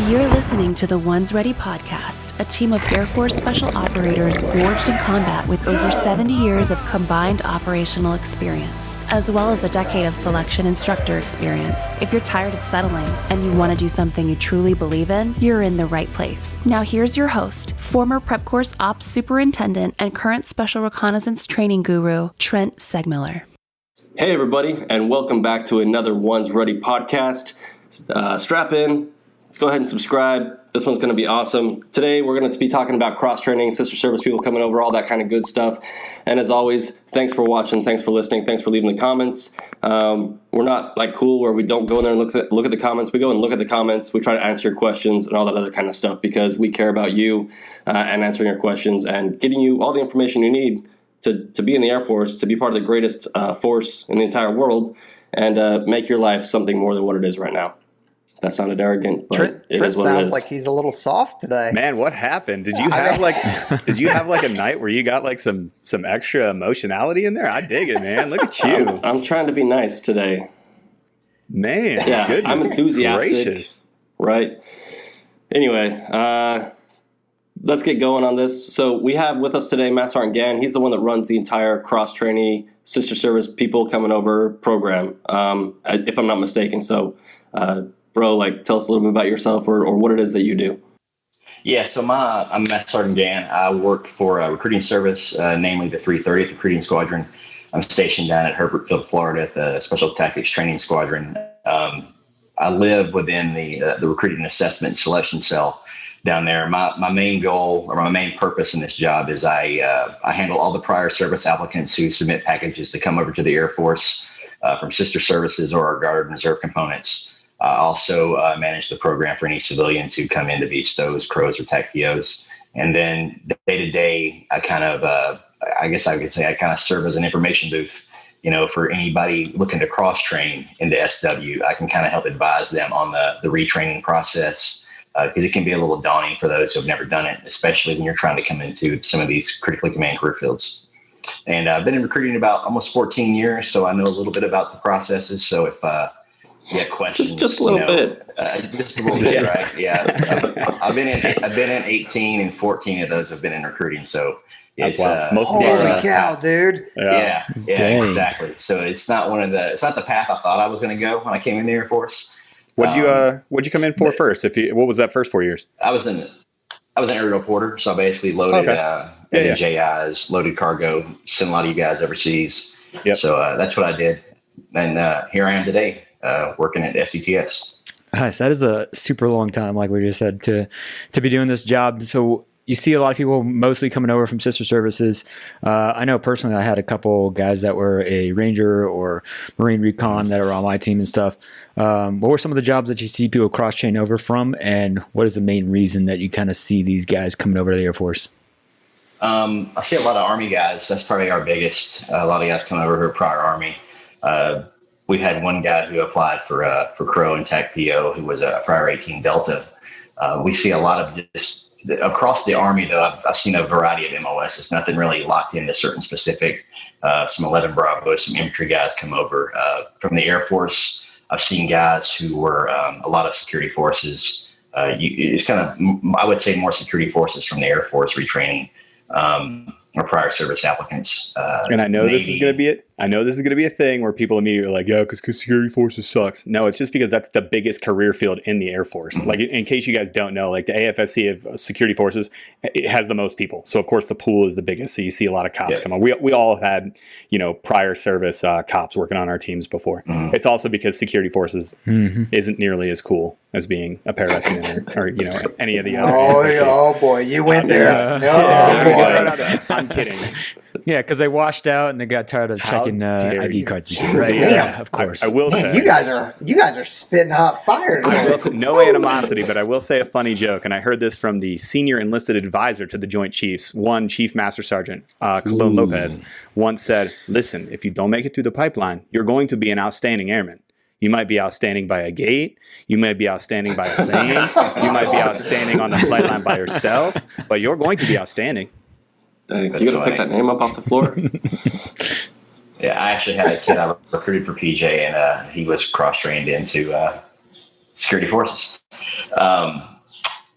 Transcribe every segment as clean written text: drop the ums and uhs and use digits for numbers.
You're listening to the Ones Ready podcast, a team of Air Force Special Operators forged in combat with over 70 years of combined operational experience, as well as a decade of selection instructor experience. If you're tired of settling and you want to do something you truly believe in, you're in the right place. Now here's your host, former Prep Course Ops Superintendent and current Special Reconnaissance Training Guru, Trent Segmiller. Hey everybody, and welcome back to another Ones Ready podcast. Strap in. Go ahead and subscribe. This one's going to be awesome. Today, we're going to be talking about cross-training, sister service people coming over, all that kind of good stuff. And as always, thanks for watching. Thanks for listening. Thanks for leaving the comments. We're not like cool where we don't go in there and look at the comments. We go and look at the comments. We try to answer your questions and all that other kind of stuff because we care about you and answering your questions and getting you all the information you need to be in the Air Force, to be part of the greatest force in the entire world, and make your life something more than what it is right now. That sounded arrogant, but Trent sounds like he's a little soft today. Man, what happened? Did you have like a night where you got like some extra emotionality in there? I dig it, man. Look at you. I'm trying to be nice today. Man, yeah, I'm enthusiastic. Gracious. Right. Anyway, let's get going on this. So we have with us today MSgt Gann. He's the one that runs the entire cross-training sister service people coming over program, if I'm not mistaken. So, bro, tell us a little bit about yourself or what it is that you do. Yeah, so I'm MSgt Gann. I work for a recruiting service, namely the 330th Recruiting Squadron. I'm stationed down at Herbert Field, Florida at the Special Tactics Training Squadron. I live within the recruiting assessment and selection cell down there. My main goal or my main purpose in this job is I handle all the prior service applicants who submit packages to come over to the Air Force from sister services or our Guard and Reserve components. I also manage the program for any civilians who come in to be STOs, CROs, or TACPOs. And then day to day, I kind of, I guess I could say I kind of serve as an information booth, for anybody looking to cross train into SW. I can kind of help advise them on the retraining process because it can be a little daunting for those who have never done it, especially when you're trying to come into some of these critically command career fields. And I've been in recruiting about almost 14 years, so I know a little bit about the processes. So if you have questions, just a little bit, just a little bit, right? Yeah, I've been in 18, and 14 of those have been in recruiting. So that's wild. Holy cow, dude! Yeah, exactly. So it's not the path I thought I was going to go when I came in the Air Force. What'd you come in for first? What was that first 4 years? I was an aerial porter, so I basically loaded JIs, loaded cargo, sent a lot of you guys overseas. Yep. So that's what I did, and here I am today. Working at SDTS. Nice. That is a super long time, like we just said, to be doing this job. So you see a lot of people mostly coming over from sister services. I know personally I had a couple guys that were a Ranger or Marine Recon that are on my team and stuff. What were some of the jobs that you see people cross-train over from, and what is the main reason that you kind of see these guys coming over to the Air Force? I see a lot of Army guys. That's probably our biggest. A lot of guys coming over who are prior Army. We had one guy who applied for CRO and TACPO who was a prior 18 Delta. We see a lot of just across the Army, though. I've seen a variety of MOS. It's nothing really locked into certain specific. Some 11 Bravo, some infantry guys come over from the Air Force. I've seen guys who were a lot of security forces. It's kind of, I would say, more security forces from the Air Force retraining. Or prior service applicants. And I know this is going to be it. I know this is going to be a thing where people immediately are like, yeah, because security forces sucks. No, it's just because that's the biggest career field in the Air Force. Mm-hmm. Like, in case you guys don't know, like the AFSC of security forces, it has the most people. So of course the pool is the biggest. So you see a lot of cops come on. We all have had, prior service cops working on our teams before. Mm-hmm. It's also because security forces isn't nearly as cool as being a paramedic or any of the other. Oh boy, you went there. Boy. I'm kidding. Yeah, because they washed out and they got tired of checking ID cards. Right? Yeah, of course. I will say you guys are spitting hot fire. No animosity, but I will say a funny joke, and I heard this from the senior enlisted advisor to the Joint Chiefs, Chief Master Sergeant Colon Lopez, once said, "Listen, if you don't make it through the pipeline, you're going to be an outstanding airman. You might be outstanding by a gate. You might be outstanding by a plane. You might be outstanding on the flight line by yourself, but you're going to be outstanding." Dang, you gotta pick that name up off the floor. Yeah, I actually had a kid I recruited for PJ, and he was cross-trained into security forces.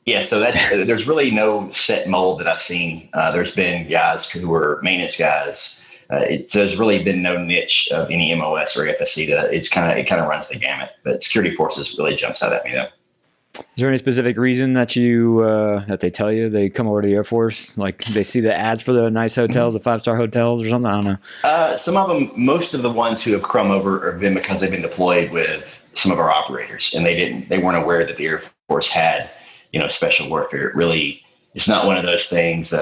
Yeah, so there's really no set mold that I've seen. There's been guys who were maintenance guys. There's really been no niche of any MOS or FSC. It kind of runs the gamut. But security forces really jumps out at me though. Is there any specific reason that that they tell you they come over to the Air Force? Like they see the ads for the nice hotels, the 5-star hotels or something? I don't know. Some of them, most of the ones who have come over have been because they've been deployed with some of our operators, and they weren't aware that the Air Force had, special warfare. It really, it's not one of those things.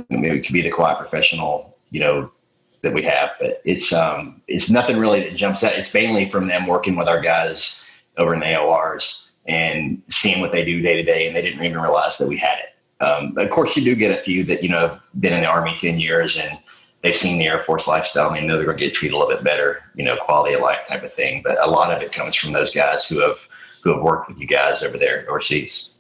Maybe it could be the quiet professional, that we have, but it's nothing really that jumps out. It's mainly from them working with our guys over in the AORs and seeing what they do day to day, and they didn't even realize that we had it. Of course, you do get a few that have been in the Army 10 years and they've seen the Air Force lifestyle and they know they're going to get treated a little bit better, quality of life type of thing. But a lot of it comes from those guys who have worked with you guys over there overseas.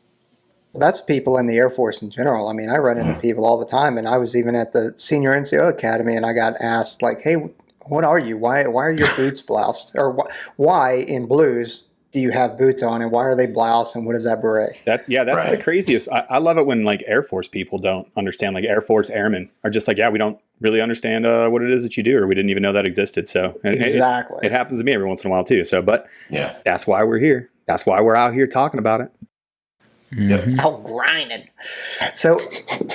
That's people in the Air Force in general. I mean, I run into people all the time, and I was even at the Senior NCO Academy, and I got asked, like, hey, what are you? Why are your boots bloused? Or why in blues do you have boots on, and why are they bloused, and what is that beret? That's right. The craziest. I love it when, like, Air Force people don't understand. Like, Air Force airmen are just like, yeah, we don't really understand what it is that you do, or we didn't even know that existed. So exactly. It happens to me every once in a while, too. So, but yeah, that's why we're here. That's why we're out here talking about it. Mm-hmm. Out grinding. So,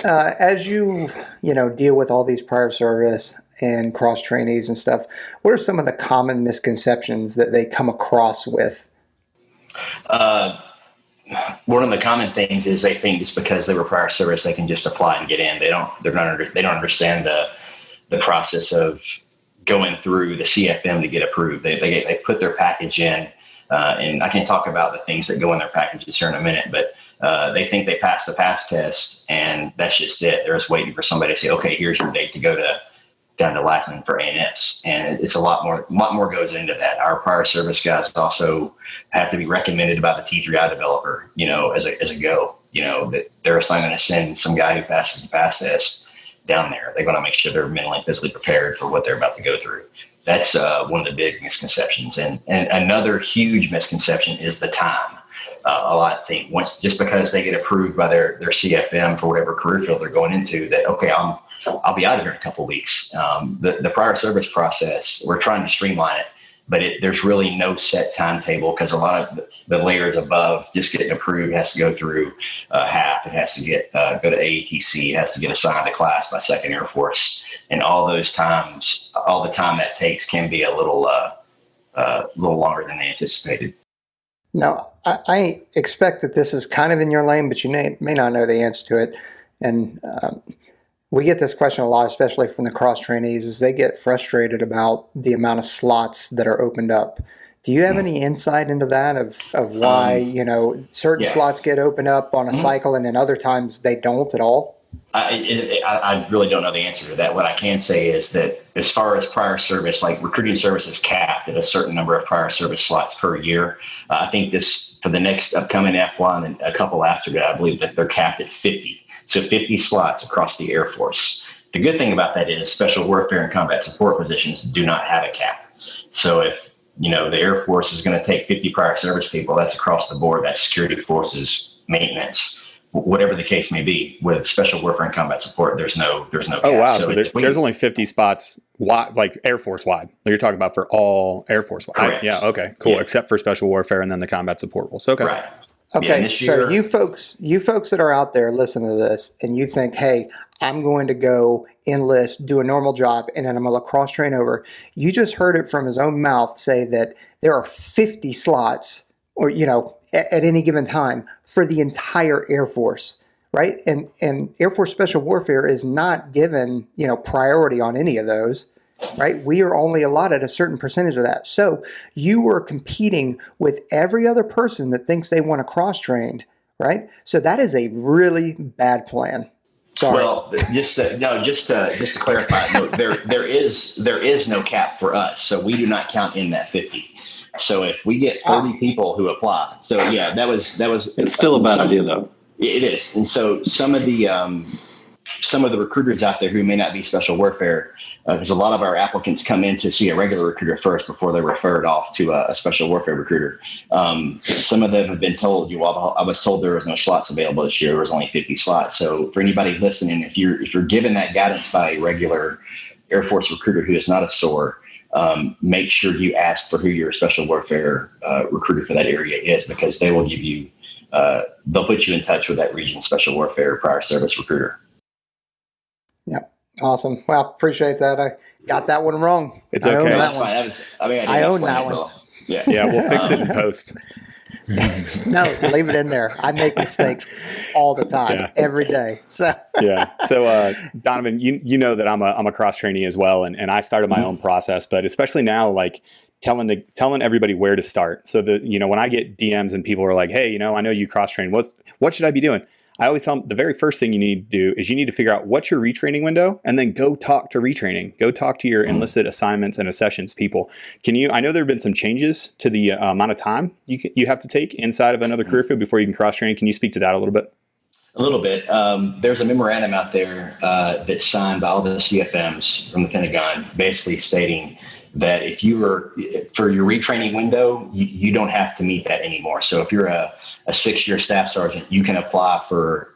as you deal with all these prior service and cross trainees and stuff, what are some of the common misconceptions that they come across with? One of the common things is they think just because they were prior service they can just apply and get in. They don't understand the process of going through the CFM to get approved. They put their package in, and I can talk about the things that go in their packages here in a minute, but they think they passed the pass test and that's just it. They're just waiting for somebody to say, okay, here's your date to go down to Lackland for ANS. And it's a lot more goes into that. Our prior service guys also have to be recommended by the T3I developer, as a go, that they're not going to send some guy who passes the pass test down there. They're going to make sure they're mentally and physically prepared for what they're about to go through. That's one of the big misconceptions. And another huge misconception is the time. A lot of things just because they get approved by their CFM for whatever career field they're going into, that okay, I'll be out of here in a couple of weeks. The prior service process, we're trying to streamline it, but there's really no set timetable because a lot of the layers above just getting approved has to go through HAF. It has to go to AATC. It has to get assigned to class by 2nd Air Force, and all the time that takes can be a little longer than they anticipated. Now, I expect that this is kind of in your lane, but you may not know the answer to it. And we get this question a lot, especially from the cross trainees, is they get frustrated about the amount of slots that are opened up. Do you have any insight into that of why, certain slots get opened up on a cycle and then other times they don't at all? I really don't know the answer to that. What I can say is that as far as prior service, like recruiting service is capped at a certain number of prior service slots per year. I think this for the next upcoming F1 and a couple after that, I believe that they're capped at 50. So 50 slots across the Air Force. The good thing about that is special warfare and combat support positions do not have a cap. So if, the Air Force is going to take 50 prior service people, that's across the board, that's security forces, maintenance, whatever the case may be. With special warfare and combat support, there's no cap. Oh, wow. So there's only 50 spots wide, like Air Force wide. Like you're talking about for all Air Force wide. Correct. Yeah. Okay, cool. Yeah. Except for special warfare and then the combat support roles. Okay. Right. Okay, Yeah, so you folks that are out there listening to this and you think, hey, I'm going to go enlist, do a normal job, and then I'm going to cross train over. You just heard it from his own mouth say that there are 50 slots or, at any given time for the entire Air Force, right? And Air Force Special Warfare is not given, priority on any of those. Right? We are only allotted a certain percentage of that. So you were competing with every other person that thinks they want to cross-train, right? So that is a really bad plan. Sorry. Well, just to clarify, no, there is no cap for us. So we do not count in that 50. So if we get 30 people who apply, so yeah, that was. It's still a bad idea though. It is. And so some of the some of the recruiters out there who may not be special warfare, because a lot of our applicants come in to see a regular recruiter first before they're referred off to a special warfare recruiter. Some of them have been told, well, I was told there was no slots available this year. There was only 50 slots. So for anybody listening, if you're given that guidance by a regular Air Force recruiter who is not a SOR, make sure you ask for who your special warfare recruiter for that area is, because they will give you, they'll put you in touch with that region special warfare prior service recruiter. Yeah. Awesome. Well, appreciate that. I got that one wrong. It's I okay. own that one. I own that one. Well. Yeah. Yeah, we'll fix it in post. No, leave it in there. I make mistakes all the time, every day. So yeah. So Donovan, you know that I'm a cross trainee as well, and I started my own process, but especially now, like telling everybody where to start. So that, when I get DMs and people are like, hey, I know you cross train. What should I be doing? I always tell them the very first thing you need to do is you need to figure out what's your retraining window, and then go talk to retraining. Go talk to your enlisted assignments and accessions people. I know there have been some changes to the amount of time you have to take inside of another career field before you can cross train. Can you speak to that a little bit? A little bit. There's a memorandum out there that's signed by all the CFMs from the Pentagon, basically stating that if you were, for your retraining window, you don't have to meet that anymore. So if you're a 6-year staff sergeant, you can apply for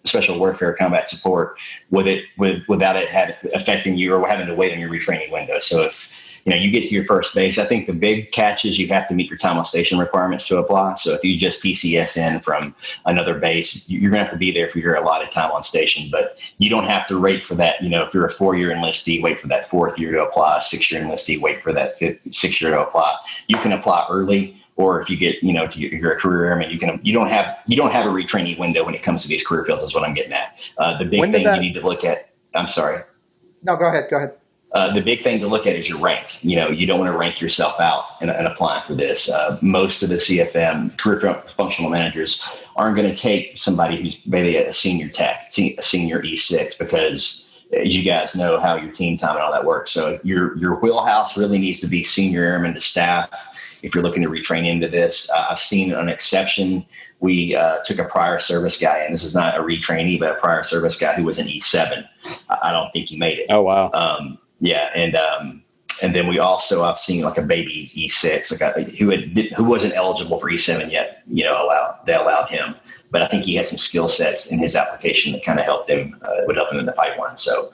special warfare combat support without it affecting you or having to wait on your retraining window. So if you get to your first base, I think the big catch is you have to meet your time on station requirements to apply. So if you just PCS in from another base, you're going to have to be there for your allotted time on station, but you don't have to wait for that. If you're a 4-year enlistee, wait for that 4th year to apply. 6-year enlistee, wait for that 6th year to apply. You can apply early, or if you get, you're a career airman, you don't have a retraining window when it comes to these career fields, is what I'm getting at. The big thing you need to look at, I'm sorry. No, go ahead. The big thing to look at is your rank. You don't want to rank yourself out and applying for this. Most of the CFM, career functional managers, aren't going to take somebody who's maybe a senior tech, a senior E6, because as you guys know how your team time and all that works. So your wheelhouse really needs to be senior airman to staff if you're looking to retrain into this. I've seen an exception. We took a prior service guy, and this is not a retrainee, but a prior service guy who was an E7. I don't think he made it. Oh, wow. Yeah, and then I've seen like a baby E6, who wasn't eligible for E7 yet. They allowed him, but I think he had some skill sets in his application that kind of helped him. Would help him in the fight one. So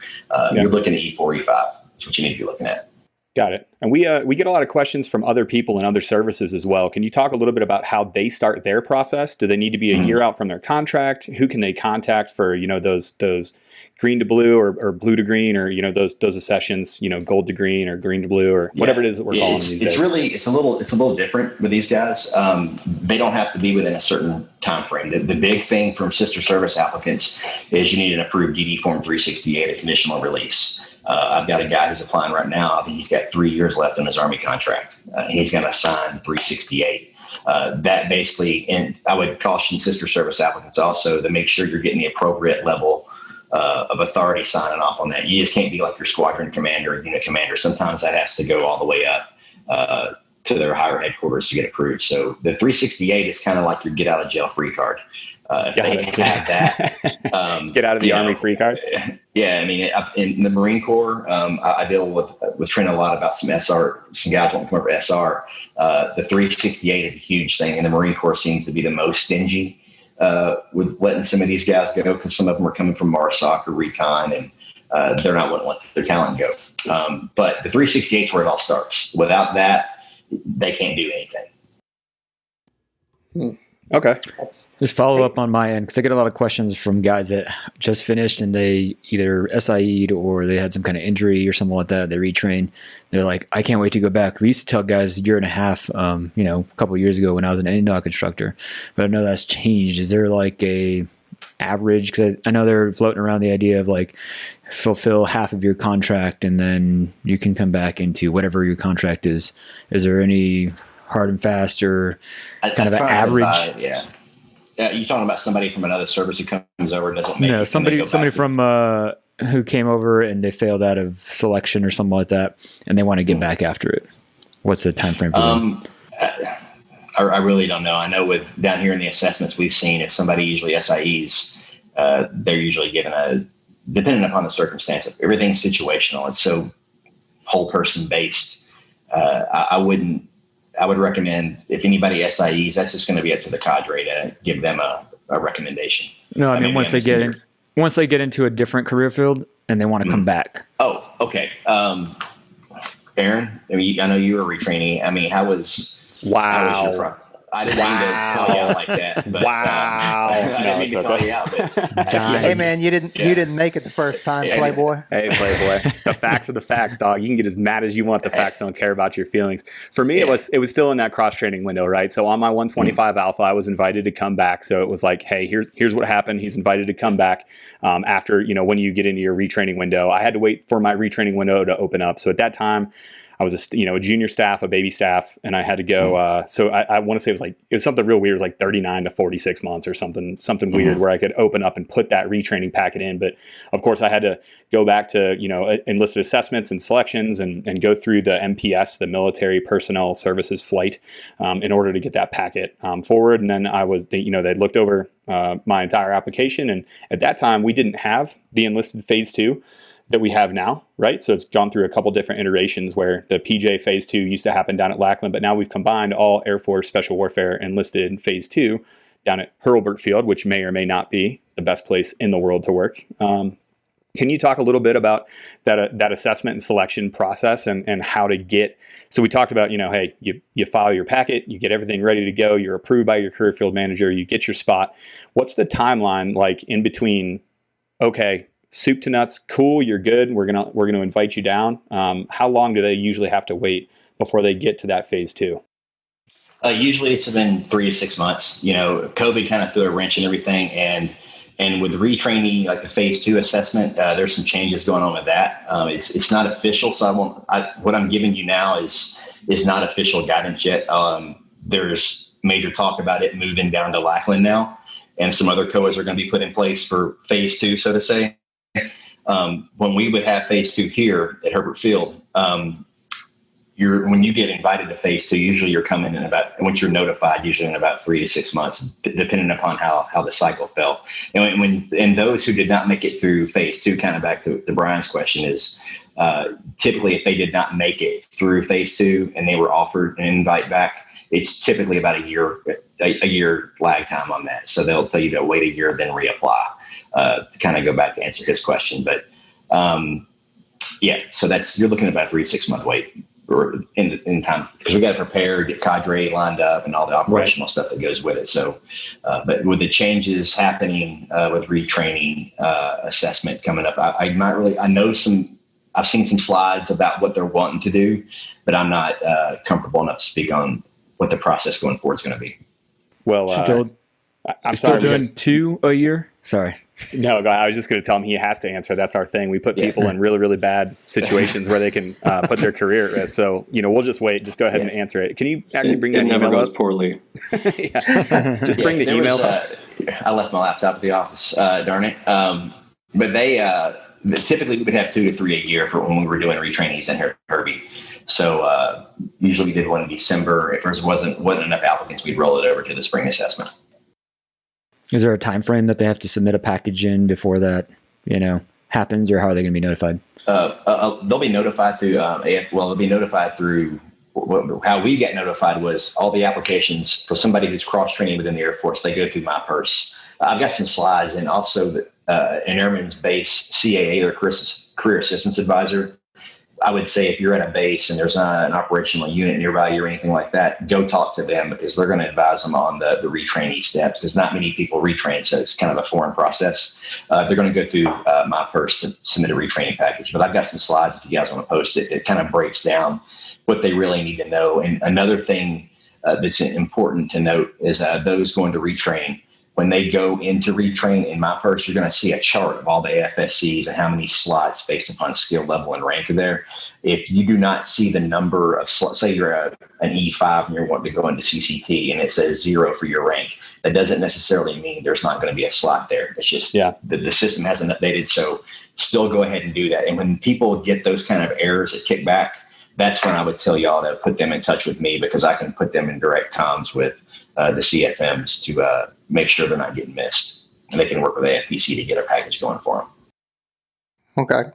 you're looking at E4, E5. That's what you need to be looking at. Got it. And we get a lot of questions from other people in other services as well. Can you talk a little bit about how they start their process? Do they need to be a year out from their contract? Who can they contact for, those green to blue or blue to green, or, those accessions, gold to green or green to blue, or whatever it is that we're calling them these days? It's a little different with these guys. They don't have to be within a certain time frame. The big thing from sister service applicants is you need an approved DD Form 368, a conditional release. I've got a guy who's applying right now. I think he's got 3 years left on his Army contract. He's going to sign 368. That basically, and I would caution sister service applicants also to make sure you're getting the appropriate level of authority signing off on that. You just can't be like your squadron commander or unit commander. Sometimes that has to go all the way up to their higher headquarters to get approved. So the 368 is kind of like your get out of jail free card. If they have that, get out of the Army free card. Yeah, I mean, in the Marine Corps, I deal with Trent a lot about some SR. Some guys want to come over to SR. The 368 is a huge thing, and the Marine Corps seems to be the most stingy with letting some of these guys go, because some of them are coming from MARSOC or Recon, and they're not wanting to let their talent go. But the 368 is where it all starts. Without that, they can't do anything. Okay. Just follow up on my end, because I get a lot of questions from guys that just finished and they either SIE'd or they had some kind of injury or something like that. They retrain. They're like, I can't wait to go back. We used to tell guys a year and a half, a couple of years ago when I was an NDOC instructor, but I know that's changed. Is there like a average? Because I know they're floating around the idea of like fulfill half of your contract and then you can come back into whatever your contract is. Is there any hard and fast or kind of an average? Yeah. You're talking about somebody from another service who comes over and doesn't make it. No, somebody from who came over and they failed out of selection or something like that, and they want to get back after it. What's the time frame for them? I really don't know. I know down here in the assessments we've seen, if somebody usually SIEs, they're usually given depending upon the circumstance, everything's situational. It's so whole person based. I would recommend, if anybody SIEs, that's just going to be up to the cadre to give them a recommendation. No, I mean, once they get into a different career field and they want to come back. Oh, okay. Aaron, I mean, I know you were retraining. I mean, how was your I didn't mean to call you out like that. But, I didn't mean to call you out. But, hey man, you didn't make it the first time, Playboy. Hey, Playboy. The facts are the facts, dog. You can get as mad as you want. The facts don't care about your feelings. For me, it was still in that cross training window, right? So on my 125 alpha, I was invited to come back. So it was like, hey, here's what happened. He's invited to come back after, when you get into your retraining window. I had to wait for my retraining window to open up. So at that time, I was a junior staff, a baby staff, and I had to go. So I want to say it was something real weird. It was like 39 to 46 months or something weird where I could open up and put that retraining packet in. But of course, I had to go back to enlisted assessments and selections and go through the MPS, the Military Personnel Services Flight, in order to get that packet forward. And then they looked over my entire application, and at that time we didn't have the enlisted phase 2 that we have now, right? So it's gone through a couple different iterations where the PJ phase 2 used to happen down at Lackland, but now we've combined all Air Force Special Warfare enlisted phase 2 down at Hurlburt Field, which may or may not be the best place in the world to work. Can you talk a little bit about that assessment and selection process and how to get, so we talked about, hey, you file your packet, you get everything ready to go, you're approved by your career field manager, you get your spot. What's the timeline like in between, okay, soup to nuts, cool, you're good, we're gonna invite you down? How long do they usually have to wait before they get to that phase 2? Usually it's been 3 to 6 months. COVID kind of threw a wrench in everything, and with retraining, like the phase 2 assessment, there's some changes going on with that. It's not official, so what I'm giving you now is not official guidance yet. There's major talk about it moving down to Lackland now, and some other COAs are going to be put in place for phase 2, so to say. When we would have phase 2 here at Herbert Field, when you get invited to phase 2, usually you're coming in once you're notified, usually in about 3 to 6 months, depending upon how the cycle fell. And those who did not make it through phase 2, kind of back to Brian's question, is typically if they did not make it through phase 2 and they were offered an invite back, it's typically about a year lag time on that. So they'll tell you to wait a year, then reapply. To kind of go back to answer his question, but so you're looking at about 3 to 6 month wait or in time, because we got to prepare, get cadre lined up, and all the operational stuff that goes with it. So, but with the changes happening with retraining assessment coming up, I've seen some slides about what they're wanting to do, but I'm not comfortable enough to speak on what the process going forward is going to be. Well, I'm still doing 2 a year. Sorry. No, I was just going to tell him he has to answer. That's our thing. We put people in really, really bad situations where they can put their career at risk. So, we'll just wait. Just go ahead and answer it. Can you actually bring that email up? It never goes poorly. Just bring the email up. I left my laptop at the office, darn it. But they typically we would have 2 to 3 a year for when we were doing retrainings in here at Herbie. So usually we did one in December. If there wasn't enough applicants, we'd roll it over to the spring assessment. Is there a time frame that they have to submit a package in before that, happens, or how are they going to be notified? They'll be notified through they'll be notified through how we get notified was all the applications for somebody who's cross training within the Air Force. They go through my purse. I've got some slides, and also an Airman's Base CAA, or Career Assistance Advisor. I would say if you're at a base and there's not an operational unit nearby you or anything like that, go talk to them, because they're going to advise them on the retraining steps, because not many people retrain, so it's kind of a foreign process. They're going to go through my purse to submit a retraining package. But I've got some slides if you guys want to post it. It kind of breaks down what they really need to know. And another thing that's important to note is those going to retrain. When they go into retrain in my purse, you're going to see a chart of all the AFSCs and how many slots based upon skill level and rank are there. If you do not see the number of slots, say you're an E5 and you're wanting to go into CCT and it says 0 for your rank, that doesn't necessarily mean there's not going to be a slot there. It's just the system hasn't updated. So still go ahead and do that. And when people get those kind of errors that kick back, that's when I would tell y'all to put them in touch with me, because I can put them in direct comms with the CFMs to make sure they're not getting missed, and they can work with AFPC to get a package going for them. Okay,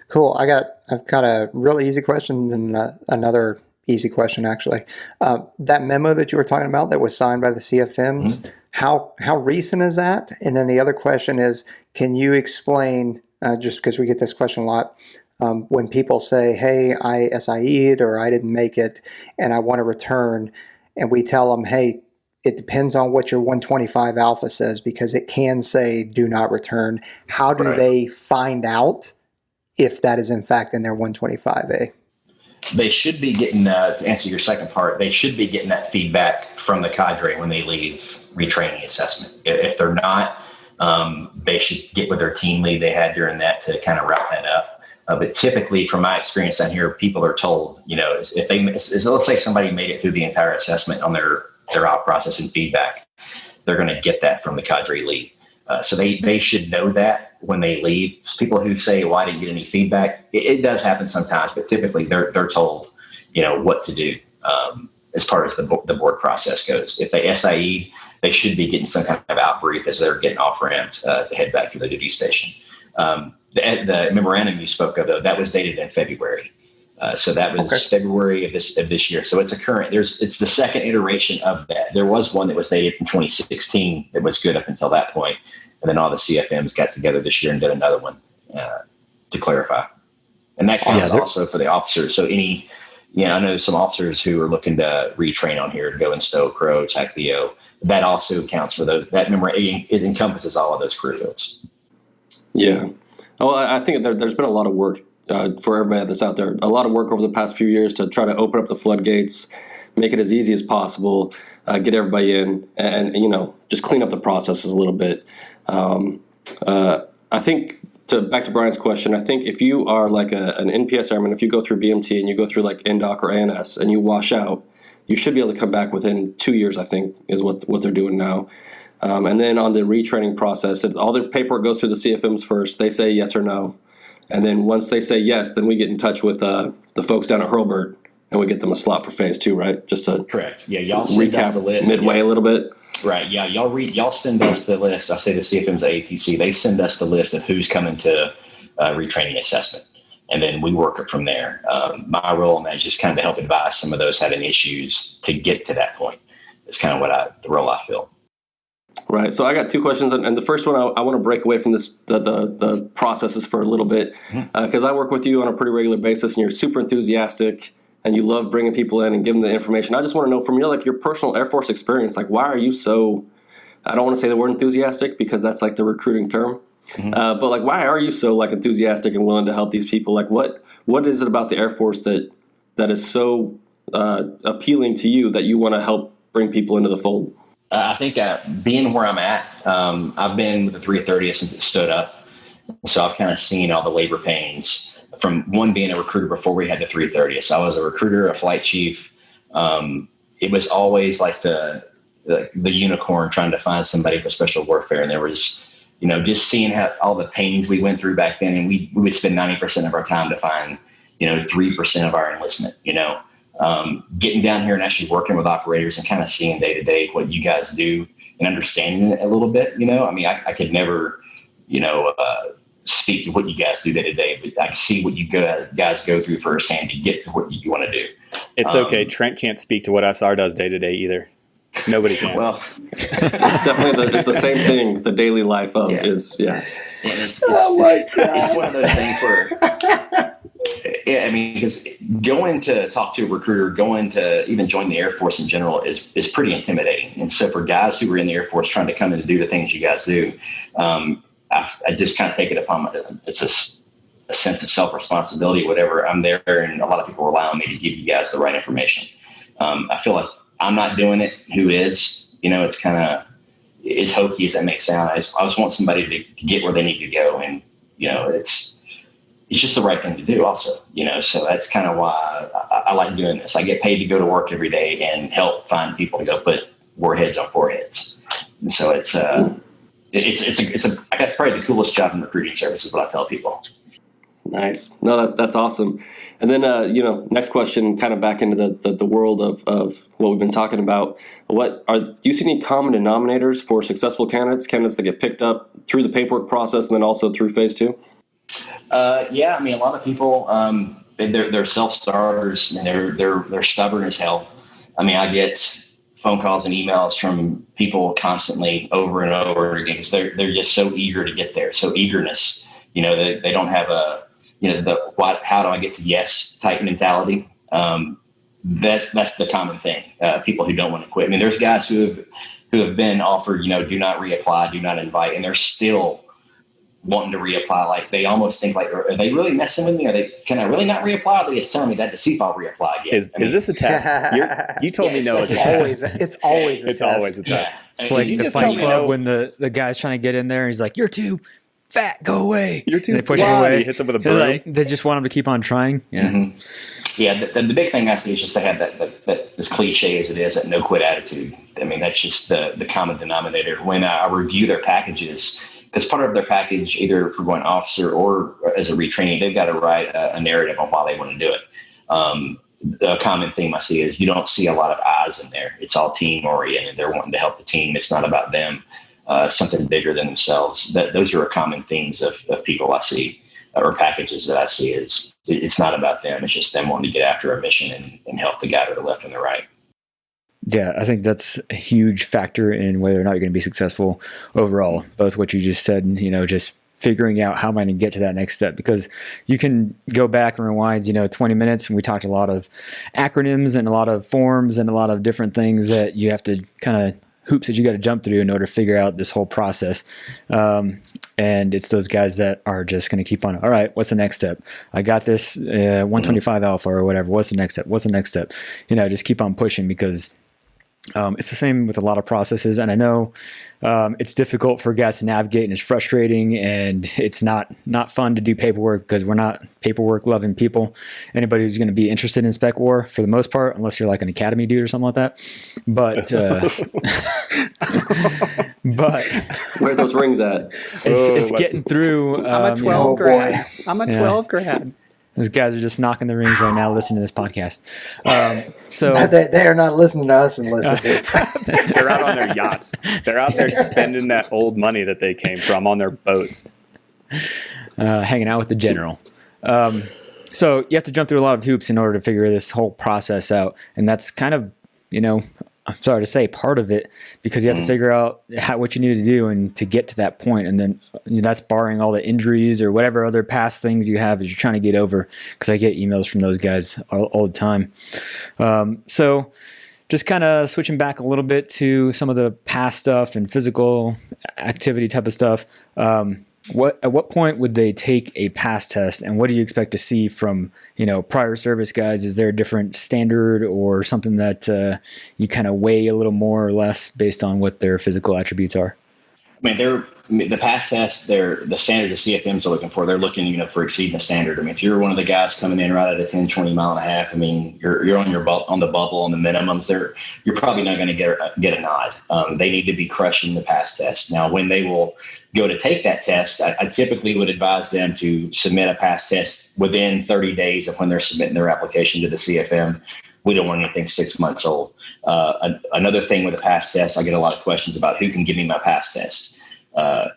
cool. I've got a really easy question and another easy question actually. That memo that you were talking about that was signed by the CFMs, how recent is that? And then the other question is, can you explain, just because we get this question a lot, when people say, hey, I SIE'd or I didn't make it and I want to return, and we tell them, hey, it depends on what your 125 alpha says because it can say do not return. How do they find out if that is in fact in their 125A? They should be getting, to answer your second part, they should be getting that feedback from the cadre when they leave retraining assessment. If they're not, they should get with their team lead they had during that to kind of wrap that up. But typically, from my experience down here, people are told, if they, let's say somebody made it through the entire assessment on their out process and feedback, they're going to get that from the cadre lead. So they should know that when they leave. People who say, well, I didn't get any feedback, it does happen sometimes, but typically they're told, what to do as far as the board process goes. If they SIE, they should be getting some kind of out brief as they're getting off ramp to head back to the duty station. The memorandum you spoke of, though, that was dated in February. So that was February of this year. So it's it's the second iteration of that. There was one that was dated in 2016 that was good up until that point. And then all the CFMs got together this year and did another one to clarify. And that counts also for the officers. So I know some officers who are looking to retrain on here to go in stow, crow, TAC-VO. That also counts for those. That it encompasses all of those career fields. Yeah. Oh, I think there's been a lot of work for everybody that's out there. A lot of work over the past few years to try to open up the floodgates, make it as easy as possible, get everybody in, and just clean up the processes a little bit. I think, back to Brian's question, I think if you are like an NPS airman, if you go through BMT and you go through like NDOC or ANS and you wash out, you should be able to come back within 2 years, I think, is what they're doing now. And then on the retraining process, all their paperwork goes through the CFMs first. They say yes or no. And then once they say yes, then we get in touch with the folks down at Hurlburt and we get them a slot for phase 2, right? Just to correct. Yeah, y'all send us the list midway a little bit. Right. Yeah, y'all send us the list. I say the CFM's AATC. They send us the list of who's coming to retraining assessment, and then we work it from there. My role in that is just kind of to help advise some of those having issues to get to that point. It's kind of the role I feel. Right. So I got 2 questions, and the first one I want to break away from this the processes for a little bit because I work with you on a pretty regular basis, and you're super enthusiastic, and you love bringing people in and giving them the information. I just want to know from your personal Air Force experience, why are you so? I don't want to say the word enthusiastic because that's like the recruiting term, but why are you so enthusiastic and willing to help these people? What is it about the Air Force that is so appealing to you that you want to help bring people into the fold? I think being where I'm at, I've been with the 330 since it stood up. So I've kind of seen all the labor pains from one being a recruiter before we had the 330. So I was a recruiter, a flight chief. It was always like the unicorn trying to find somebody for special warfare. And there was, just seeing how all the pains we went through back then. And we would spend 90% of our time to find, 3% of our enlistment, getting down here and actually working with operators and kind of seeing day to day what you guys do and understanding it a little bit. I could never, speak to what you guys do day to day, but I can see what you guys go through firsthand to get to what you want to do. It's okay. Trent can't speak to what SR does day to day either. Nobody can. Well, it's definitely it's the same thing. The daily life of is. And it's one of those things where. Yeah, because going to talk to a recruiter, going to even join the Air Force in general is pretty intimidating. And so for guys who are in the Air Force trying to come in to do the things you guys do, I just kind of take it upon it's a sense of self-responsibility, whatever. I'm there and a lot of people rely on me to give you guys the right information. I feel like I'm not doing it. Who is? It's kind of as hokey as that may sound. I just want somebody to get where they need to go. And, it's just the right thing to do also, so that's kind of why I like doing this. I get paid to go to work every day and help find people to go put warheads on foreheads. And so I got probably the coolest job in recruiting service is what I tell people. Nice. No, that's awesome. And then, next question, kind of back into the world of what we've been talking about. Do you see any common denominators for successful candidates that get picked up through the paperwork process and then also through phase 2? Yeah, I mean, a lot of people, they're self-starters and they're stubborn as hell. I mean, I get phone calls and emails from people constantly over and over again because they're just so eager to get there. So eagerness, they don't have how do I get to yes type mentality. That's the common thing. People who don't want to quit. I mean, there's guys who have been offered, do not reapply, do not invite, and they're still wanting to reapply. Like they almost think like, are they really messing with me? Can I really not reapply? But it's telling me that to see if I'll reapply again. Is this a test? You told me no. It's always a test. It's always a test. Yeah. It's like the Fight Club when the guy's trying to get in there and he's like, "You're too fat, go away." You're too and they push fat. him away. He hits him with a broom. They just want him to keep on trying. Yeah. Mm-hmm. Yeah, the big thing I see is just to have that as cliche as it is, that no quit attitude. I mean, that's just the common denominator. When I review their packages, because part of their package, either for going officer or as a retraining, they've got to write a narrative on why they want to do it. The common theme I see is you don't see a lot of eyes in there. It's all team oriented. They're wanting to help the team. It's not about them. Something bigger than themselves. Those are common themes of people I see, or packages that I see. Is it's not about them. It's just them wanting to get after a mission and help the guy to the left and the right. Yeah, I think that's a huge factor in whether or not you're going to be successful overall. Both what you just said, just figuring out how am I going to get to that next step, because you can go back and rewind, 20 minutes, and we talked a lot of acronyms and a lot of forms and a lot of different things that you have to kind of hoops that you got to jump through in order to figure out this whole process. And it's those guys that are just going to keep on, all right, what's the next step? I got this 125 alpha or whatever. What's the next step? What's the next step? Just keep on pushing, because it's the same with a lot of processes. And I know it's difficult for guys to navigate, and it's frustrating, and it's not fun to do paperwork because we're not paperwork loving people. Anybody who's going to be interested in Spec War for the most part, unless you're like an academy dude or something like that. But but where are those rings at? It's getting through. I'm a 12 grad. I'm a 12 grad. Those guys are just knocking the rings right now listening to this podcast. So they are not listening to us and listening to They're out on their yachts. They're out there spending that old money that they came from on their boats. Hanging out with the general. So you have to jump through a lot of hoops in order to figure this whole process out. And that's kind of, I'm sorry to say, part of it, because you have to figure out what you need to do and to get to that point. And then that's barring all the injuries or whatever other past things you have as you're trying to get over, because I get emails from those guys all the time. So just kind of switching back a little bit to some of the past stuff and physical activity type of stuff. At what point would they take a pass test, and what do you expect to see from prior service guys? Is there a different standard or something that you kind of weigh a little more or less based on what their physical attributes are? I mean, the pass test, the standard the CFMs are looking for. They're looking, for exceeding the standard. I mean, if you're one of the guys coming in right at a 10, 20 mile and a half, I mean, you're on on the bubble on the minimums. You're probably not going to get a nod. They need to be crushing the pass test. Now, when they will go to take that test, I typically would advise them to submit a pass test within 30 days of when they're submitting their application to the CFM. We don't want anything 6 months old. Another thing with a pass test, I get a lot of questions about who can give me my pass test.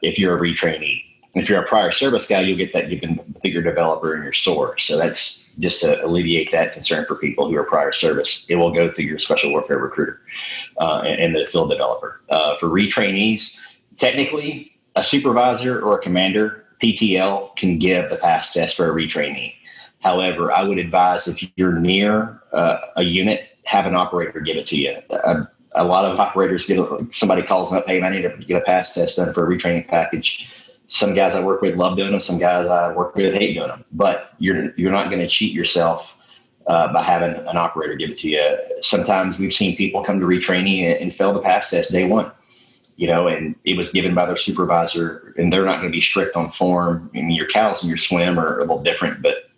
If you're a retrainee, if you're a prior service guy, you'll get that. You can pick your developer and your SOR. So that's just to alleviate that concern for people who are prior service. It will go through your special warfare recruiter and the field developer. For retrainees, technically, a supervisor or a commander, PTL, can give the pass test for a retrainee. However, I would advise if you're near a unit, have an operator give it to you. A lot of operators somebody calls them up, hey, I need to get a pass test done for a retraining package. Some guys I work with love doing them. Some guys I work with hate doing them. But you're not going to cheat yourself by having an operator give it to you. Sometimes we've seen people come to retraining and fail the pass test day one. And it was given by their supervisor, and they're not going to be strict on form. I mean, your cows and your swim are a little different, but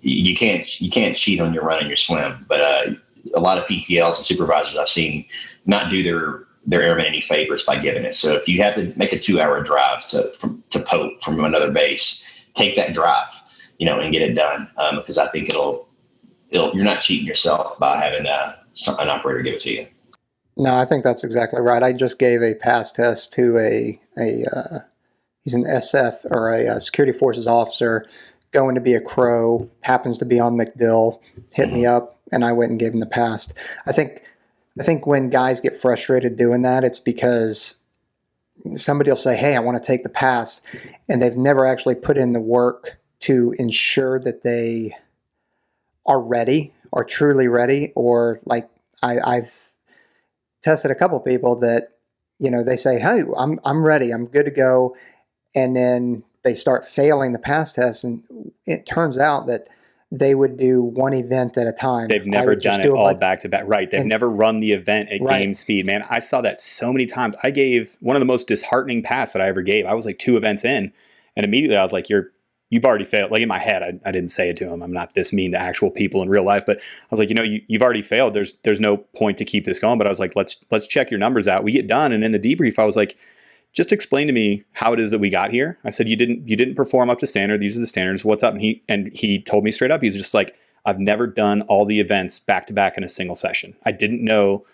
you can't cheat on your run and your swim. But a lot of PTLs and supervisors I've seen not do their airmen any favors by giving it. So if you have to make a 2-hour drive to Pope from another base, take that drive, and get it done, because I think you're not cheating yourself by having an operator give it to you. No, I think that's exactly right. I just gave a pass test to He's an SF or a security forces officer going to be a crow, happens to be on MacDill, hit me up, and I went and gave him the pass. I think when guys get frustrated doing that, it's because somebody will say, hey, I want to take the pass, and they've never actually put in the work to ensure that they are ready or truly ready. Or like I've tested a couple of people that, they say, hey, I'm ready, I'm good to go. And then they start failing the pass test, and it turns out that they would do one event at a time. They've never done it all back to back. Right. They've never run the event at game speed. Man, I saw that so many times. I gave one of the most disheartening pass that I ever gave. I was like 2 events in, and immediately I was like, you've already failed. Like in my head, I didn't say it to him. I'm not this mean to actual people in real life, but I was like, you've already failed. There's no point to keep this going. But I was like, let's check your numbers out. We get done, and in the debrief, I was like, just explain to me how it is that we got here. I said, you didn't perform up to standard. These are the standards. What's up? And he told me straight up. He's just like, I've never done all the events back to back in a single session. I didn't know,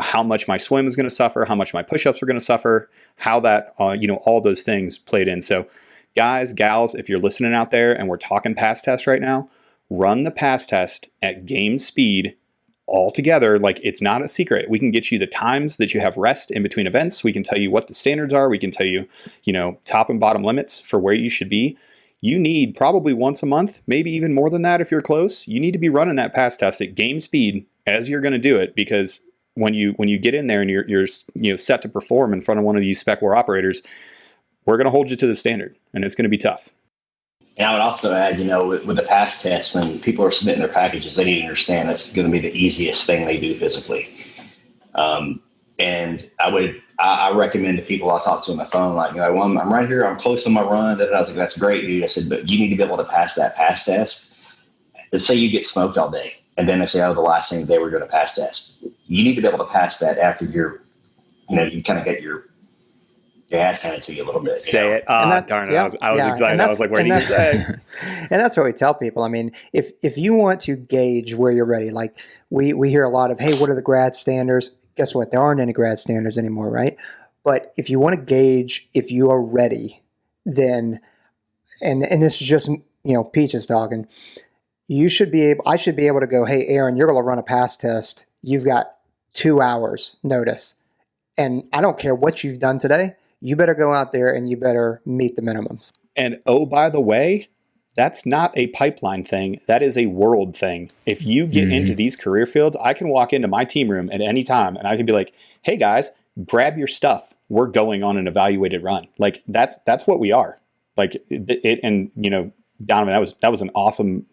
how much my swim was going to suffer, how much my push-ups were going to suffer, how that, all those things played in. So guys, gals, if you're listening out there and we're talking pass test right now, run the pass test at game speed all together. Like, it's not a secret. We can get you the times that you have rest in between events. We can tell you what the standards are. We can tell you, top and bottom limits for where you should be. You need probably once a month, maybe even more than that if you're close. You need to be running that pass test at game speed as you're going to do it, because when you get in there and you're set to perform in front of one of these spec war operators, we're going to hold you to the standard, and it's going to be tough. And I would also add, with the pass test, when people are submitting their packages, they need to understand that's going to be the easiest thing they do physically. And I recommend to people I talk to on the phone, like, I'm right here, I'm close to my run. And I was like, that's great, dude. I said, but you need to be able to pass that pass test. Let's say you get smoked all day, and then they say, the last thing they were doing a pass test. You need to be able to pass that after you kind of get your ass handed to you a little bit. Say it. Darn it. I was excited. I was like, where do you say? And that's what we tell people. I mean, if you want to gauge where you're ready, like we hear a lot of, hey, what are the grad standards? Guess what? There aren't any grad standards anymore, right? But if you want to gauge if you are ready, then, and this is just, Peaches talking, I should be able to go, hey, Aaron, you're going to run a pass test. You've got 2 hours notice. And I don't care what you've done today. You better go out there and you better meet the minimums. And by the way, that's not a pipeline thing. That is a world thing. If you get into these career fields, I can walk into my team room at any time and I can be like, hey guys, grab your stuff. We're going on an evaluated run. Like that's what we are. Like it, and Donovan, that was an awesome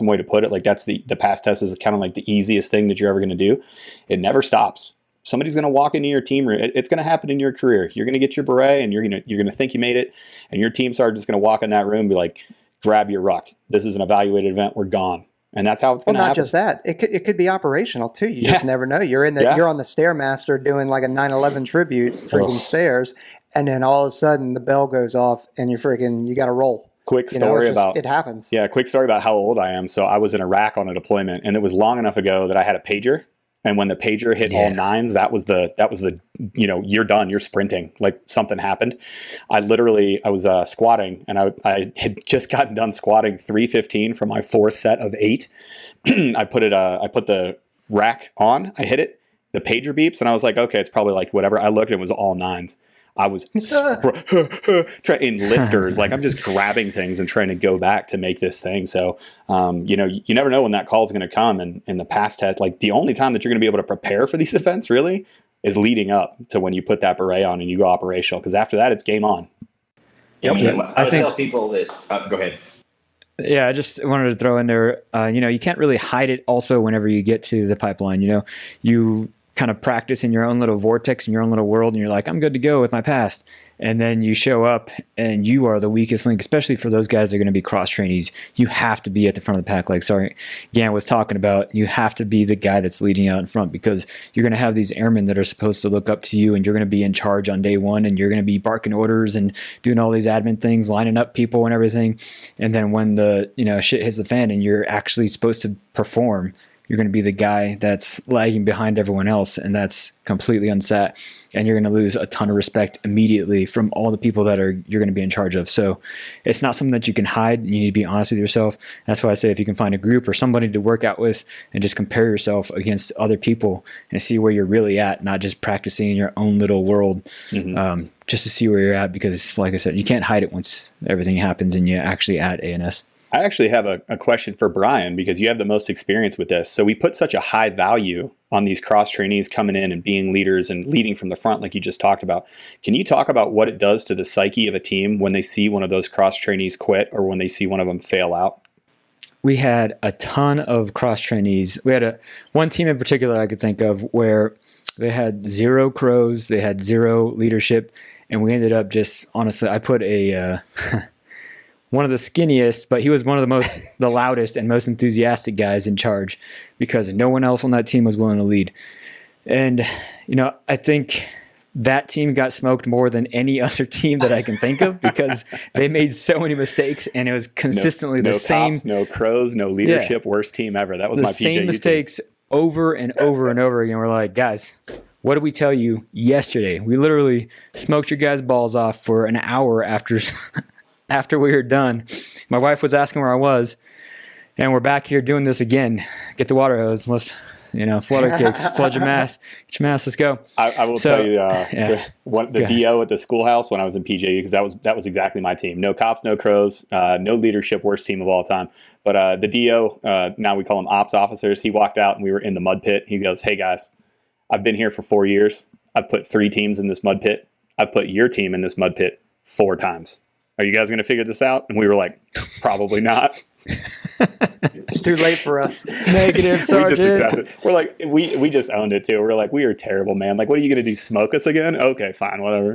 way to put it. Like that's the pass test is kind of like the easiest thing that you're ever going to do. It never stops. Somebody's going to walk into your team room. It's going to happen in your career. You're going to get your beret and you're going to think you made it. And your team sergeant is going to walk in that room and be like, grab your ruck. This is an evaluated event. We're gone. And that's how it's going to happen. Well, not just that. It could be operational too. You just never know. You're you're on the Stairmaster doing like a 9/11 tribute, freaking stairs. And then all of a sudden the bell goes off and you got to roll. Quick story about it happens. Yeah. Quick story about how old I am. So I was in Iraq on a deployment, and it was long enough ago that I had a pager. And when the pager hit all nines, that was the you're done, you're sprinting, like something happened. I was squatting, and I had just gotten done squatting 315 from my 4th set of 8. I put the rack on, I hit it, the pager beeps, and I was like, okay, it's probably like whatever. I looked, and it was all 9s. I was in lifters, like I'm just grabbing things and trying to go back to make this thing. So, you never know when that call is going to come. And in the pass test, like the only time that you're going to be able to prepare for these events really is leading up to when you put that beret on and you go operational. Because after that, it's game on. Yep. I tell people that. Go ahead. Yeah, I just wanted to throw in there. You can't really hide it. Also, whenever you get to the pipeline, you kind of practice in your own little vortex in your own little world, and you're like, I'm good to go with my past. And then you show up and you are the weakest link, especially for those guys that are going to be cross trainees. You have to be at the front of the pack. Like Gann was talking about, you have to be the guy that's leading out in front, because you're going to have these airmen that are supposed to look up to you, and you're going to be in charge on day one, and you're going to be barking orders and doing all these admin things, lining up people and everything. And then when the shit hits the fan and you're actually supposed to perform, you're going to be the guy that's lagging behind everyone else, and that's completely unsat. And you're going to lose a ton of respect immediately from all the people that you're going to be in charge of. So it's not something that you can hide, and you need to be honest with yourself. That's why I say if you can find a group or somebody to work out with and just compare yourself against other people and see where you're really at, not just practicing in your own little world, just to see where you're at, because like I said, you can't hide it once everything happens and you actually at ANS. I actually have a question for Brian, because you have the most experience with this. So we put such a high value on these cross trainees coming in and being leaders and leading from the front, like you just talked about. Can you talk about what it does to the psyche of a team when they see one of those cross trainees quit, or when they see one of them fail out? We had a ton of cross trainees. We had one team in particular I could think of where they had 0 crows, they had 0 leadership, and we ended up just, honestly, I put one of the skinniest, but he was one of the loudest and most enthusiastic guys in charge, because no one else on that team was willing to lead. And, I think that team got smoked more than any other team that I can think of, because they made so many mistakes, and it was consistently the same. Cops, no crows, no leadership, worst team ever. That was my PJU team. The same mistakes over and over and over again. We're like, guys, what did we tell you yesterday? We literally smoked your guys' balls off for an hour after we were done. My wife was asking where I was, and we're back here doing this again. Get the water hose. Let's, flutter kicks, flood your mask, get your mask. Let's go. I will tell you, the DO at the schoolhouse when I was in PJU, because that was exactly my team. No cops, no crows, no leadership, worst team of all time. But the DO, now we call them ops officers, he walked out and we were in the mud pit. He goes, "Hey guys, I've been here for 4 years. I've put 3 teams in this mud pit. I've put your team in this mud pit 4 times. Are you guys going to figure this out?" And we were like, "Probably not." It's too late for us. Negative, Sergeant. We're like, we just owned it too. We're like, we are terrible, man. Like, what are you going to do? Smoke us again? Okay, fine, whatever.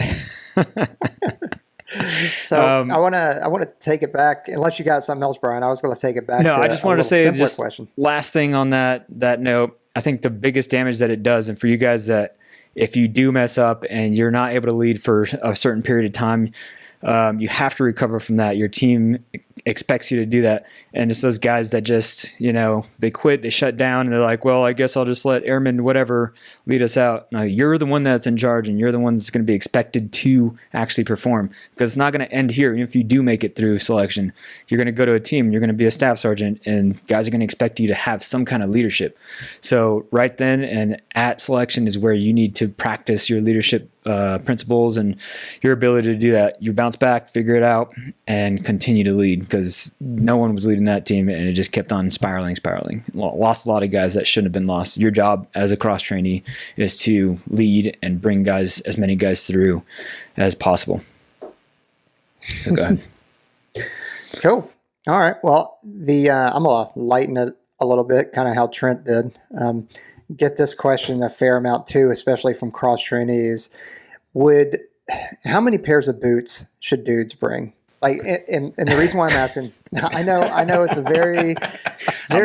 So I want to take it back. Unless you got something else, Brian, I was going to take it back. No, I just wanted to say just question. Last thing on that note. I think the biggest damage that it does, and for you guys that if you do mess up and you're not able to lead for a certain period of time, you have to recover from that. Your team expects you to do that. And it's those guys that just, they quit, they shut down, and they're like, well, I guess I'll just let airman whatever lead us out. No, you're the one that's in charge, and you're the one that's going to be expected to actually perform, because it's not going to end here. Even if you do make it through selection, you're going to go to a team, you're going to be a staff sergeant, and guys are going to expect you to have some kind of leadership. So right then and at selection is where you need to practice your leadership principles and your ability to do that. You bounce back, figure it out, and continue to lead, because no one was leading that team, and it just kept on spiraling. Lost a lot of guys that shouldn't have been lost. Your job as a cross trainee is to lead and bring as many guys through as possible. So go ahead. Cool. All right. Well, I'm gonna lighten it a little bit, kind of how Trent did. Get this question a fair amount too, especially from cross trainees. How many pairs of boots should dudes bring? Like, and the reason why I'm asking, I know it's a very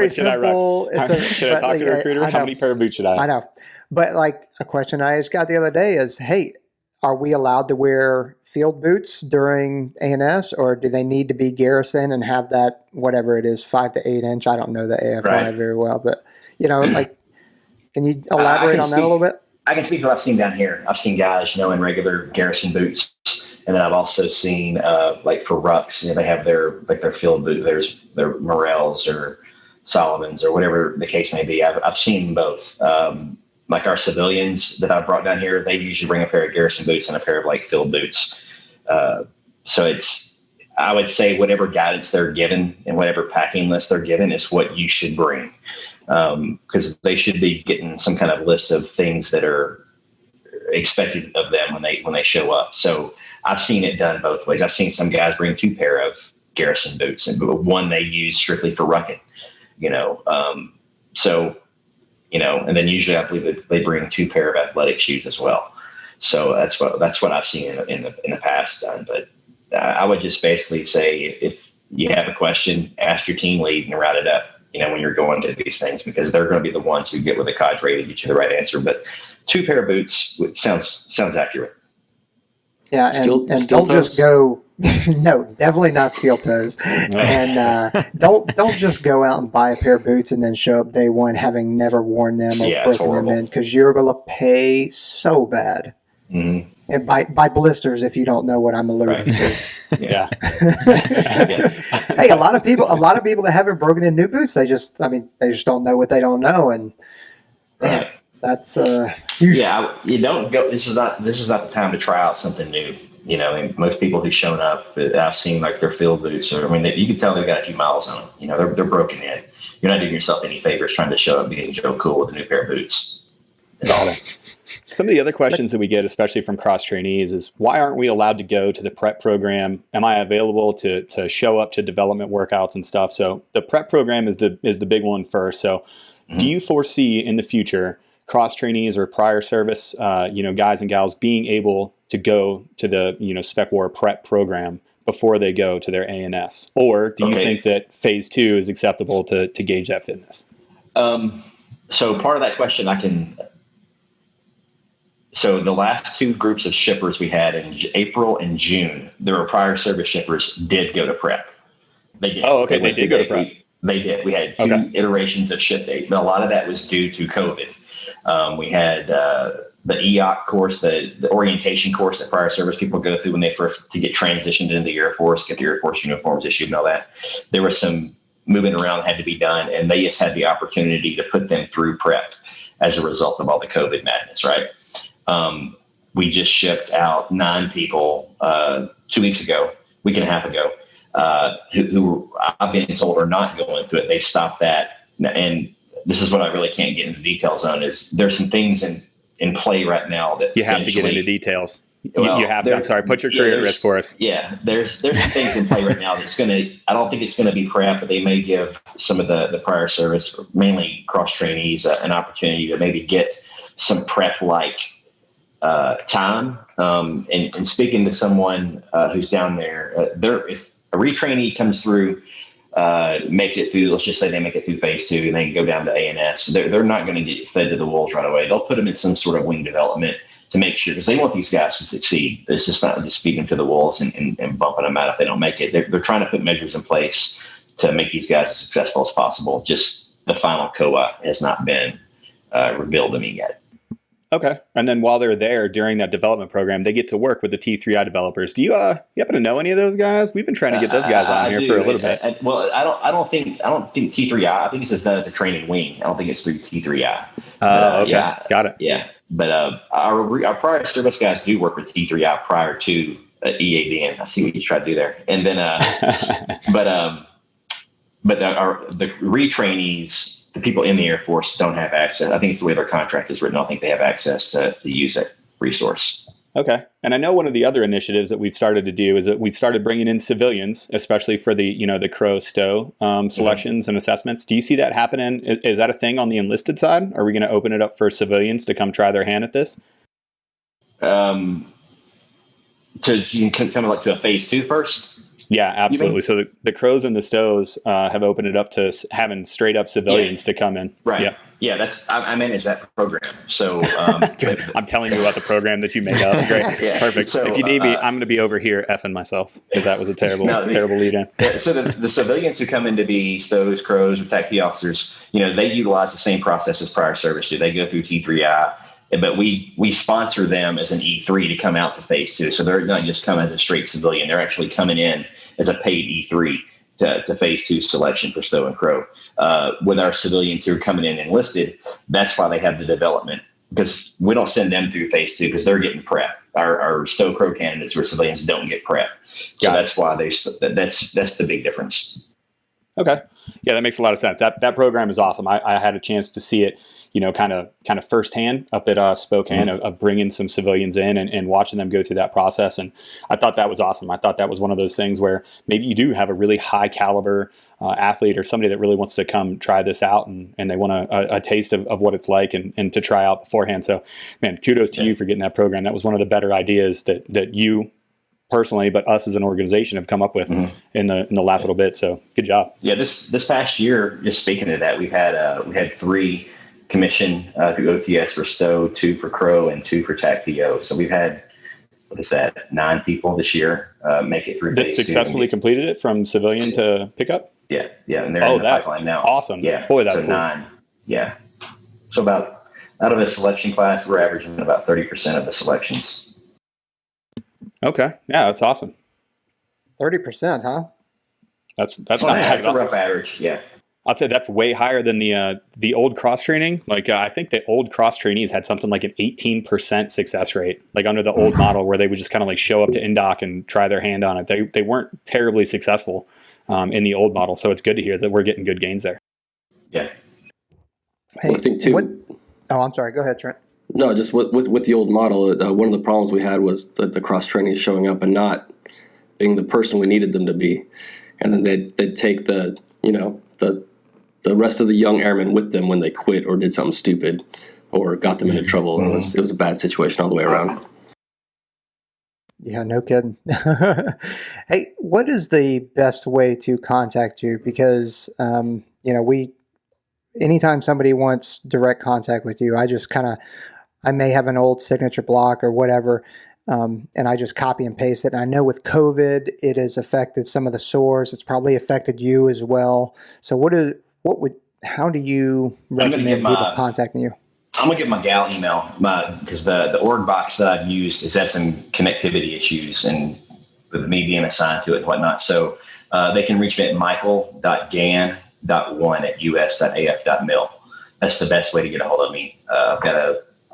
simple. Should I talk to the recruiter? How many pair of boots should I have? I know, but like a question I just got the other day is, hey, are we allowed to wear field boots during ANS, or do they need to be garrison and have that, whatever it is, 5 to 8 inch? I don't know the AFI very well, but like, can you elaborate on that a little bit? I can speak for what I've seen down here. I've seen guys, in regular garrison boots, and then I've also seen like for rucks, they have their field boot. There's their Morels or Solomons or whatever the case may be. I've seen both. Like our civilians that I've brought down here, they usually bring a pair of garrison boots and a pair of like field boots. So I would say whatever guidance they're given and whatever packing list they're given is what you should bring. Because they should be getting some kind of list of things that are expected of them when they show up. So I've seen it done both ways. I've seen some guys bring 2 pair of garrison boots, and one they use strictly for rucking. And then usually I believe that they bring 2 pair of athletic shoes as well. So that's what I've seen in the past done. But I would just basically say, if you have a question, ask your team lead and route it up. When you're going to these things, because they're going to be the ones who get with the cadre to get you the right answer. But 2 pair of boots sounds accurate. Yeah, and don't just go No, definitely not steel toes. And don't just go out and buy a pair of boots and then show up day one having never worn them or Yeah, it's broken them horrible. in, because you're going to pay so bad. Mm-hmm. And by blisters, if you don't know what I'm allergic Right. to. Yeah. Hey, a lot of people that haven't broken in new boots, they just don't know what they don't know, and man, Right. that's You don't go. This is not the time to try out something new. You know, and most people who've shown up that I've seen, like their field boots, or you can tell they've got a few miles on them. You know, they're broken in. You're not doing yourself any favors trying to show up being Joe Cool with a new pair of boots. Got it. Some of the other questions that we get, especially from cross trainees, is why aren't we allowed to go to the prep program? Am I available to show up to development workouts and stuff? So the prep program is the big one first. So do you foresee in the future cross trainees or prior service, guys and gals being able to go to the, Spec War prep program before they go to their ANS? Or do you think that phase 2 is acceptable to gauge that fitness? So part of that question So the last two groups of shippers we had in April and June, there were prior service shippers did go to prep. They did. Oh, okay. They did go to prep. They did. We had two iterations of ship date, but a lot of that was due to COVID. We had the EOC course, the orientation course that prior service people go through when they first to get transitioned into the Air Force, get the Air Force uniforms issued and all that. There was some moving around that had to be done, and they just had the opportunity to put them through prep as a result of all the COVID madness, right? We just shipped out 9 people 2 weeks ago, week and a half ago, who I've been told are not going through it. They stopped that. And this is what I really can't get into details on, is there's some things in play right now that you have to get into details. You have to. I'm sorry. Put your career at risk for us. Yeah, there's some things in play right now that's I don't think it's going to be prep, but they may give some of the prior service, mainly cross trainees, an opportunity to maybe get some prep like time. And speaking to someone who's down there, if a retrainee comes through, makes it through, let's just say they make it through phase 2 and they can go down to ANS, they're not going to get fed to the wolves right away. They'll put them in some sort of wing development to make sure, because they want these guys to succeed. It's just not just feeding them to the wolves and bumping them out if they don't make it. They're trying to put measures in place to make these guys as successful as possible. Just the final COA has not been revealed to me yet. Okay. And then while they're there during that development program, they get to work with the T3I developers. Do you happen to know any of those guys? We've been trying to get those guys on here for a little bit. I don't think T3I. I think it's just done at the training wing. I don't think it's through T3I. Okay. Yeah, got it. Yeah, but our prior service guys do work with T3I prior to EADN. I see what you tried to do there. And then, but the retrainees, the people in the Air Force, don't have access. I think it's the way their contract is written. I don't think they have access to use that resource. Okay. And I know one of the other initiatives that we've started to do is that we've started bringing in civilians, especially for the Crow STO selections and assessments. Do you see that happening? Is that a thing on the enlisted side? Are we going to open it up for civilians to come try their hand at this? You can come like to a phase 2 first? Yeah, absolutely. So the Crows and the Stows have opened it up to having straight up civilians to come in. Right. Yeah. I manage that program. So I'm telling you about the program that you made up. Great. Yeah. Perfect. So, if you need me, I'm going to be over here effing myself because that was a terrible lead in. So the civilians who come in to be Stows, Crows, or TACP officers, they utilize the same process as prior service do. They go through T3I. But we sponsor them as an E3 to come out to phase 2. So they're not just coming as a straight civilian. They're actually coming in as a paid E3 to phase 2 selection for Stow and Crow. With our civilians who are coming in enlisted, that's why they have the development, because we don't send them through phase 2 because they're getting prep. Our Stow Crow candidates or civilians don't get prep. So that's why that's the big difference. Okay. Yeah, that makes a lot of sense. That program is awesome. I had a chance to see it, kind of firsthand up at Spokane of bringing some civilians in and watching them go through that process. And I thought that was awesome. I thought that was one of those things where maybe you do have a really high caliber athlete or somebody that really wants to come try this out and they want a taste of what it's like and to try out beforehand. So, man, kudos to you for getting that program. That was one of the better ideas that you personally, but us as an organization have come up with in the last little bit. So good job. Yeah. This past year, just speaking of that, we had 3 commission through OTS for Stow, 2 for Crow, and 2 for TACPO. So we've had what is that, 9 people this year make it through that phase successfully 2. completed it from civilian to pickup. Yeah, and they're in the that's pipeline now. awesome. Yeah, Boy, that's so cool. 9. Yeah, so about out of the selection class, we're averaging about 30% of the selections. Okay, yeah, that's awesome. 30%, huh? That's not That's bad at a all. rough average. Yeah. I'll say that's way higher than the old cross training. Like I think the old cross trainees had something like an 18% success rate, like under the old model where they would just kind of like show up to INDOC and try their hand on it. They weren't terribly successful in the old model, so it's good to hear that we're getting good gains there. Yeah. Hey, Well, I think too. Oh, I'm sorry. Go ahead, Trent. No, just with the old model, one of the problems we had was the cross trainees showing up and not being the person we needed them to be, and then they'd take the rest of the young airmen with them when they quit or did something stupid or got them into trouble. Mm-hmm. It was a bad situation all the way around. Yeah, no kidding. Hey, what is the best way to contact you? Because anytime somebody wants direct contact with you, I may have an old signature block or whatever, and I just copy and paste it. And I know with COVID, it has affected some of the SORs. It's probably affected you as well. So how do you recommend people contacting you? I'm gonna give my gal email, because the org box that I've used has had some connectivity issues, and with me being assigned to it and whatnot. So they can reach me at michael.gann.1@us.af.mil. That's the best way to get a hold of me. I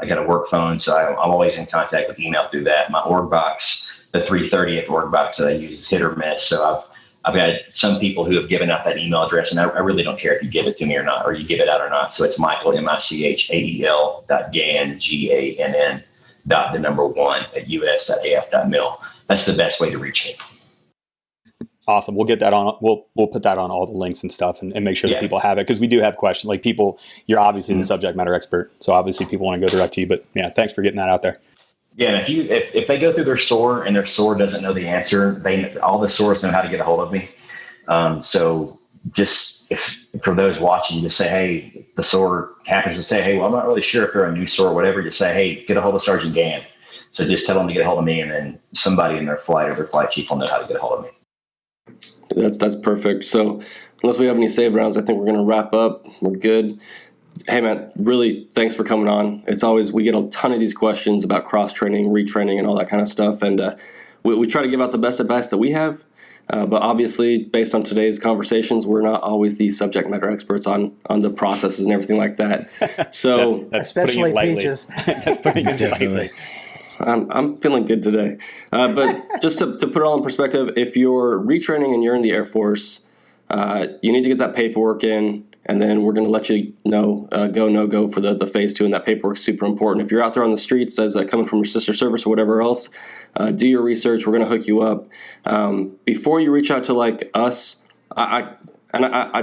got a work phone, so I'm always in contact with email through that. My org box, the 330th org box that I use, is hit or miss. So I've got some people who have given out that email address, and I really don't care if you give it to me or not, or you give it out or not. So it's Michael, MICHAEL.Gann, GANN, .1@us.af.mil. That's the best way to reach me. Awesome. We'll get that on. We'll put that on all the links and stuff, and make sure that people have it, because we do have questions. Like people, you're obviously the subject matter expert, so obviously people want to go direct to you. But yeah, thanks for getting that out there. Yeah, and if they go through their SOR and their SOR doesn't know the answer, all the SORs know how to get a hold of me. So just for those watching, just say, hey, the SOR happens to say, hey, well, I'm not really sure if they're a new SOR or whatever. Just say, hey, get a hold of Sergeant Gann. So just tell them to get a hold of me, and then somebody in their flight or their flight chief will know how to get a hold of me. That's perfect. So unless we have any save rounds, I think we're going to wrap up. We're good. Hey, man, really, thanks for coming on. It's always, we get a ton of these questions about cross-training, retraining, and all that kind of stuff. And we try to give out the best advice that we have. But obviously, based on today's conversations, we're not always the subject matter experts on the processes and everything like that. So that's especially peaches. That's putting it lightly. I'm feeling good today. But just to put it all in perspective, if you're retraining and you're in the Air Force, you need to get that paperwork in. And then we're going to let you know, go, no go for the phase 2, and that paperwork's super important. If you're out there on the streets as coming from your sister service or whatever else, do your research. We're going to hook you up. Before you reach out to like us, I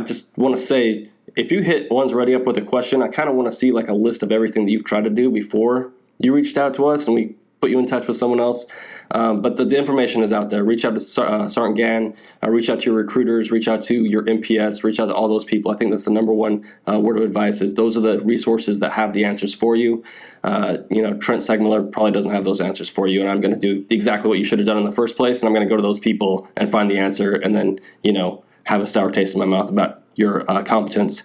just want to say, if you hit One's Ready up with a question, I kind of want to see like a list of everything that you've tried to do before you reached out to us and we put you in touch with someone else. But the information is out there. Reach out to Sergeant Gann, reach out to your recruiters, reach out to your MPS, reach out to all those people. I think that's the number one word of advice is those are the resources that have the answers for you. Trent Segmiller probably doesn't have those answers for you, and I'm going to do exactly what you should have done in the first place, and I'm going to go to those people and find the answer and then, have a sour taste in my mouth about your competence.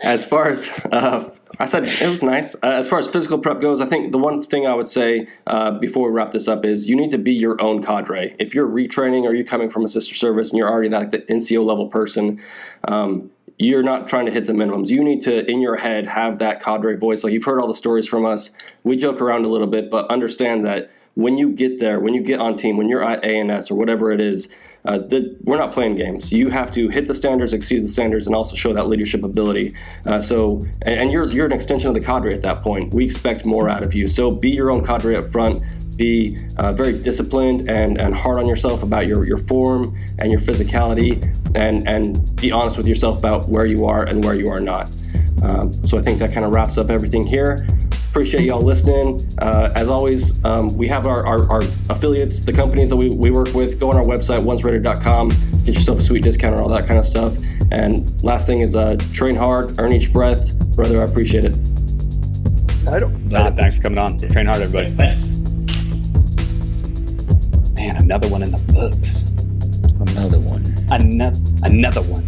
As far as, I said it was nice. As far as physical prep goes, I think the one thing I would say before we wrap this up is you need to be your own cadre. If you're retraining or you're coming from a sister service and you're already like the NCO level person, you're not trying to hit the minimums. You need to, in your head, have that cadre voice. Like you've heard all the stories from us. We joke around a little bit, but understand that when you get there, when you get on team, when you're at ANS or whatever it is, we're not playing games. You have to hit the standards, exceed the standards, and also show that leadership ability. And you're an extension of the cadre at that point. We expect more out of you. So be your own cadre up front. Be very disciplined and hard on yourself about your form and your physicality, and be honest with yourself about where you are and where you are not. So I think that kind of wraps up everything here. Appreciate y'all listening. As always, we have our affiliates, the companies that we work with. Go on our website, onesready.com. Get yourself a sweet discount and all that kind of stuff. And last thing is train hard, earn each breath. Brother, I appreciate it. Later. Don, thanks for coming on. Train hard, everybody. Thanks. Man, another one in the books. Another one. Another one.